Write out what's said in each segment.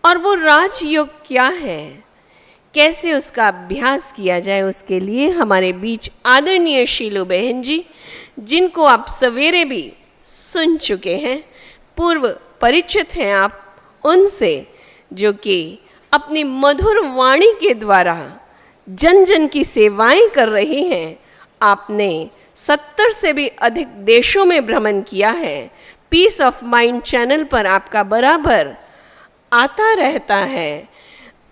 और वो राजयोग क्या है, कैसे उसका अभ्यास किया जाए, उसके लिए हमारे बीच आदरणीय शीलू बहन जी, जिनको आप सवेरे भी सुन चुके हैं, पूर्व परिचित हैं आप उनसे, जो कि अपनी मधुर वाणी के द्वारा जन जन की सेवाएं कर रही हैं। आपने 70 से भी अधिक देशों में भ्रमण किया है। पीस ऑफ माइंड चैनल पर आपका बराबर आता रहता है,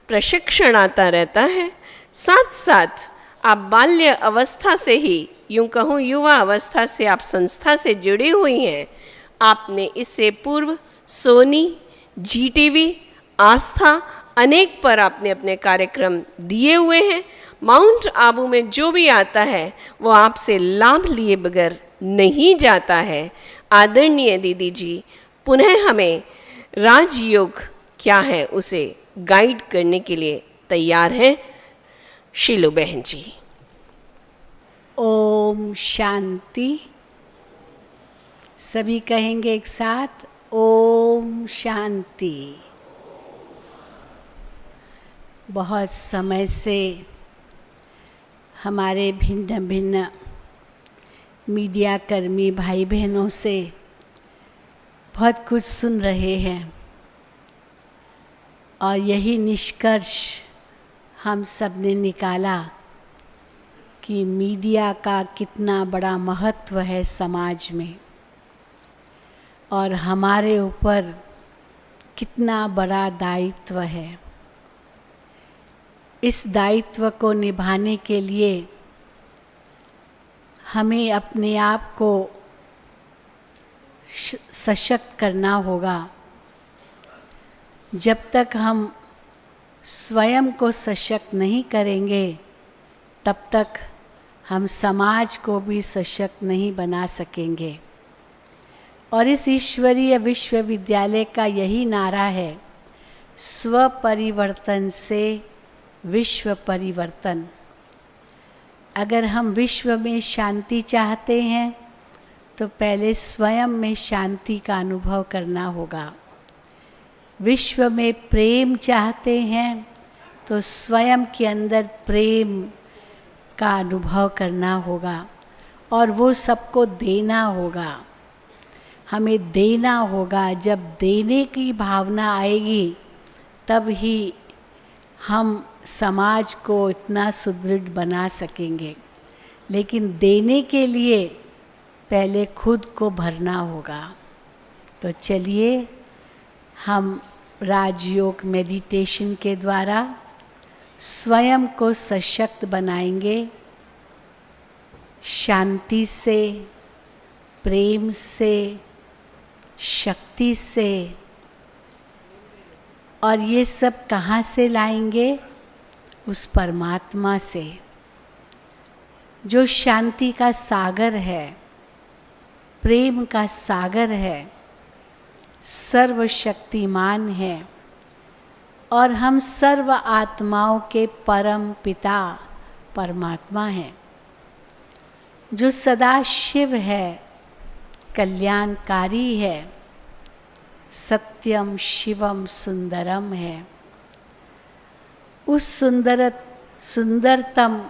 प्रशिक्षण आता रहता है। साथ साथ आप बाल्य अवस्था से ही, यूं कहूँ युवा अवस्था से आप संस्था से जुड़ी हुई हैं। आपने इससे पूर्व सोनी, जीटीवी, आस्था अनेक पर आपने अपने कार्यक्रम दिए हुए हैं। माउंट आबू में जो भी आता है वो आपसे लाभ लिए बगैर नहीं जाता है। आदरणीय दीदी जी पुनः हमें राजयोग क्या है उसे गाइड करने के लिए तैयार हैं। शीलू बहन जी। ओम शांति। सभी कहेंगे एक साथ, ओम शांति। बहुत समय से हमारे भिन्न भिन्न मीडिया कर्मी भाई बहनों से बहुत कुछ सुन रहे हैं और यही निष्कर्ष हम सब ने निकाला कि मीडिया का कितना बड़ा महत्व है समाज में और हमारे ऊपर कितना बड़ा दायित्व है। इस दायित्व को निभाने के लिए हमें अपने आप को सशक्त करना होगा। जब तक हम स्वयं को सशक्त नहीं करेंगे तब तक हम समाज को भी सशक्त नहीं बना सकेंगे। और इस ईश्वरीय विश्वविद्यालय का यही नारा है, स्व परिवर्तन से विश्व परिवर्तन। अगर हम विश्व में शांति चाहते हैं तो पहले स्वयं में शांति का अनुभव करना होगा। विश्व में प्रेम चाहते हैं तो स्वयं के अंदर प्रेम का अनुभव करना होगा और वो सबको देना होगा। हमें देना होगा। जब देने की भावना आएगी तब ही हम समाज को इतना सुदृढ़ बना सकेंगे। लेकिन देने के लिए पहले खुद को भरना होगा। तो चलिए हम राजयोग मेडिटेशन के द्वारा स्वयं को सशक्त बनाएंगे, शांति से, प्रेम से, शक्ति से। और ये सब कहाँ से लाएंगे? उस परमात्मा से जो शांति का सागर है, प्रेम का सागर है, सर्वशक्तिमान है और हम सर्व आत्माओं के परम पिता परमात्मा हैं, जो सदा शिव है, कल्याणकारी है, सत्यम शिवम सुंदरम है। उस सुंदरतम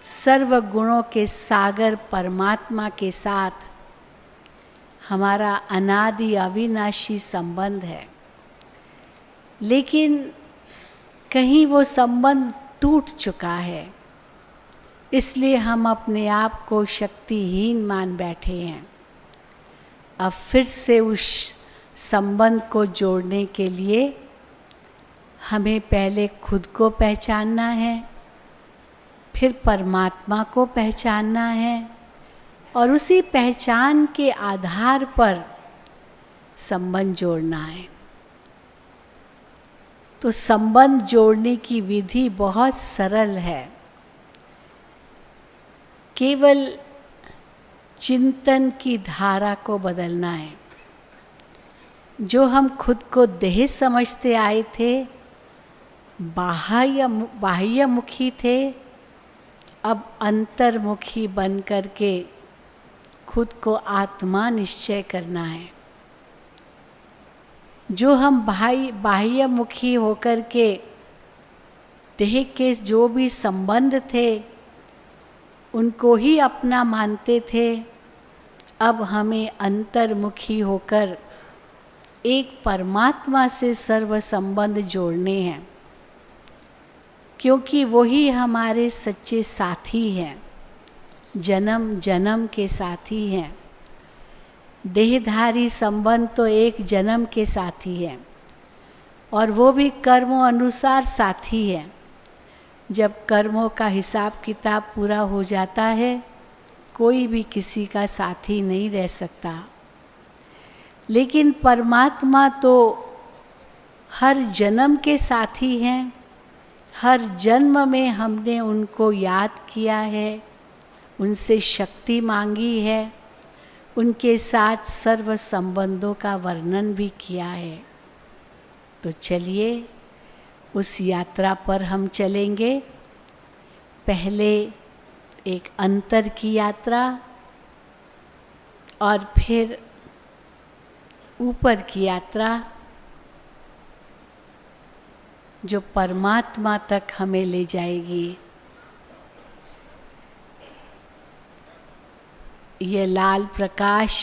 सर्व गुणों के सागर परमात्मा के साथ हमारा अनादि अविनाशी संबंध है। लेकिन कहीं वो संबंध टूट चुका है, इसलिए हम अपने आप को शक्तिहीन मान बैठे हैं। अब फिर से उस संबंध को जोड़ने के लिए हमें पहले खुद को पहचानना है, फिर परमात्मा को पहचानना है और उसी पहचान के आधार पर संबंध जोड़ना है। तो संबंध जोड़ने की विधि बहुत सरल है। केवल चिंतन की धारा को बदलना है। जो हम खुद को देह समझते आए थे, बाह्यमुखी थे, अब अंतर्मुखी बन करके खुद को आत्मा निश्चय करना है। जो हम बाह्यमुखी होकर के देह के जो भी संबंध थे उनको ही अपना मानते थे, अब हमें अंतर्मुखी होकर एक परमात्मा से सर्व संबंध जोड़ने हैं, क्योंकि वही हमारे सच्चे साथी हैं, जन्म जन्म के साथी हैं। देहधारी संबंध तो एक जन्म के साथी हैं और वो भी कर्मों अनुसार साथी है। जब कर्मों का हिसाब किताब पूरा हो जाता है, कोई भी किसी का साथी नहीं रह सकता। लेकिन परमात्मा तो हर जन्म के साथी हैं। हर जन्म में हमने उनको याद किया है, उनसे शक्ति मांगी है, उनके साथ सर्व संबंधों का वर्णन भी किया है। तो चलिए उस यात्रा पर हम चलेंगे। पहले एक अंतर की यात्रा और फिर ऊपर की यात्रा, जो परमात्मा तक हमें ले जाएगी। ये लाल प्रकाश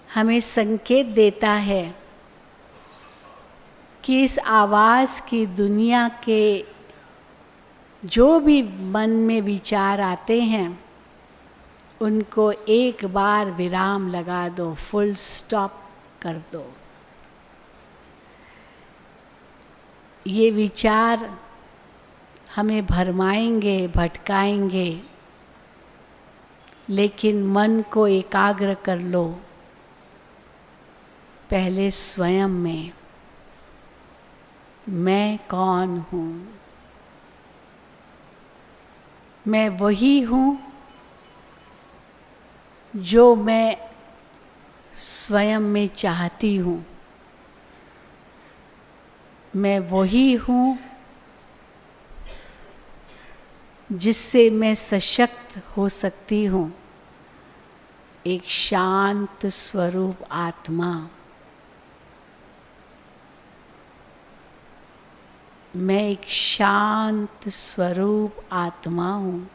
हमें संकेत देता है कि इस आवाज़ की दुनिया के जो भी मन में विचार आते हैं उनको एक बार विराम लगा दो, फुल स्टॉप कर दो। ये विचार हमें भरमाएंगे, भटकाएंगे, लेकिन मन को एकाग्र कर लो पहले स्वयं में। मैं कौन हूँ? मैं वही हूँ जो मैं स्वयं में चाहती हूँ। मैं वही हूँ जिससे मैं सशक्त हो सकती हूँ, एक शांत स्वरूप आत्मा। मैं एक शांत स्वरूप आत्मा हूँ।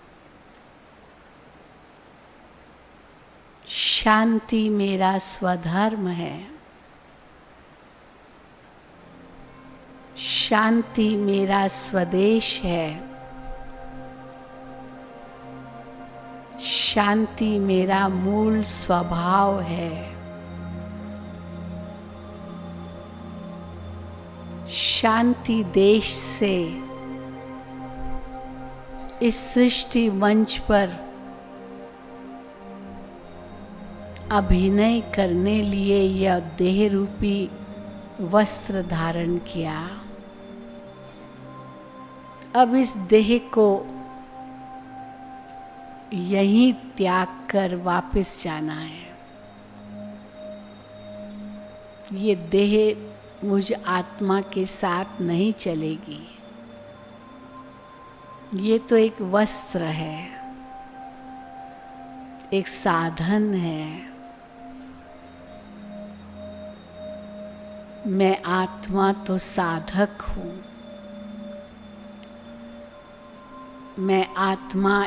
शांति मेरा स्वधर्म है। शांति मेरा स्वदेश है। शांति मेरा मूल स्वभाव है। शांति देश से इस सृष्टि मंच पर अभिनय करने लिए यह देह रूपी वस्त्र धारण किया। अब इस देह को यहीं त्याग कर वापस जाना है। ये देह मुझ आत्मा के साथ नहीं चलेगी। ये तो एक वस्त्र है, एक साधन है। मैं आत्मा तो साधक हूँ। मैं आत्मा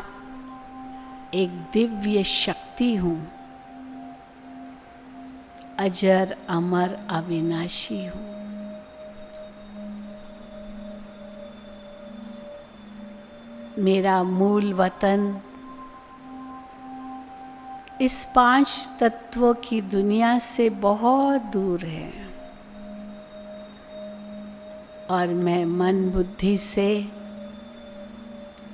एक दिव्य शक्ति हूँ, अजर अमर अविनाशी हूँ। मेरा मूल वतन इस 5 तत्वों की दुनिया से बहुत दूर है और मैं मन बुद्धि से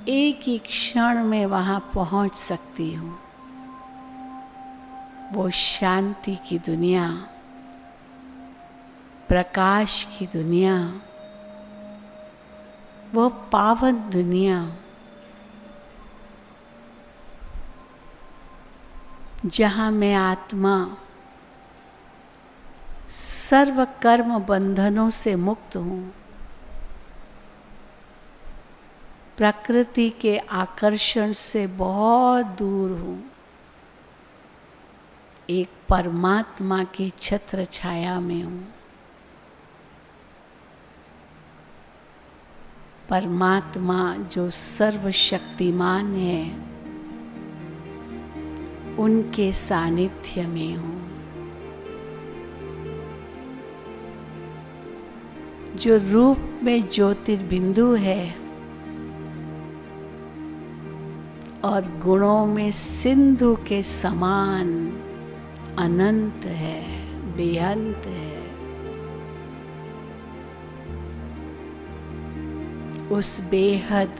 एक ही क्षण में वहाँ पहुँच सकती हूँ। वो शांति की दुनिया, प्रकाश की दुनिया, वो पावन दुनिया जहाँ मैं आत्मा सर्व कर्म बंधनों से मुक्त हूँ, प्रकृति के आकर्षण से बहुत दूर हूँ, एक परमात्मा की छत्र छाया में हूँ। परमात्मा जो सर्वशक्तिमान है, उनके सानिध्य में हूँ। जो रूप में ज्योतिर्बिंदु है और गुणों में सिंधु के समान अनंत है, बेअंत है, उस बेहद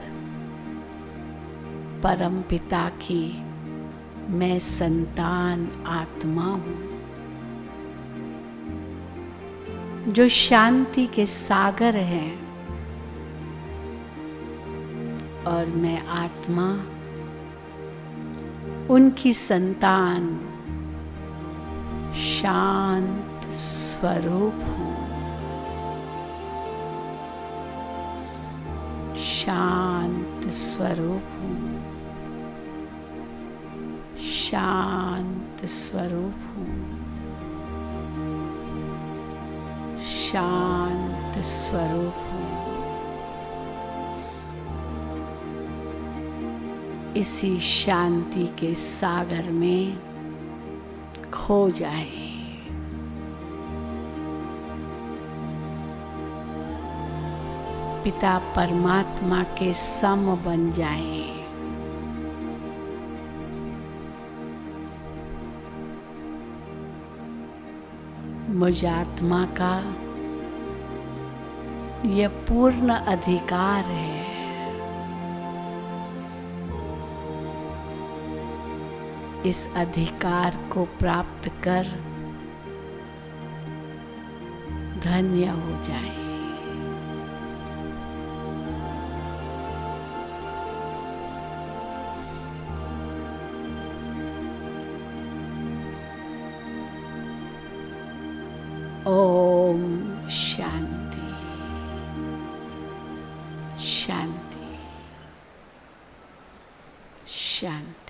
परमपिता की मैं संतान आत्मा हूँ, जो शांति के सागर हैं, और मैं आत्मा उनकी संतान शांत स्वरूप हूँ। शांत स्वरूप हूँ। शांत स्वरूप हूँ। शांत स्वरूप हूँ। इसी शांति के सागर में खो जाए। पिता परमात्मा के सम बन जाए। मुझ आत्मा का यह पूर्ण अधिकार है। इस अधिकार को प्राप्त कर धन्य हो जाए। ओम शांति शांति शांति।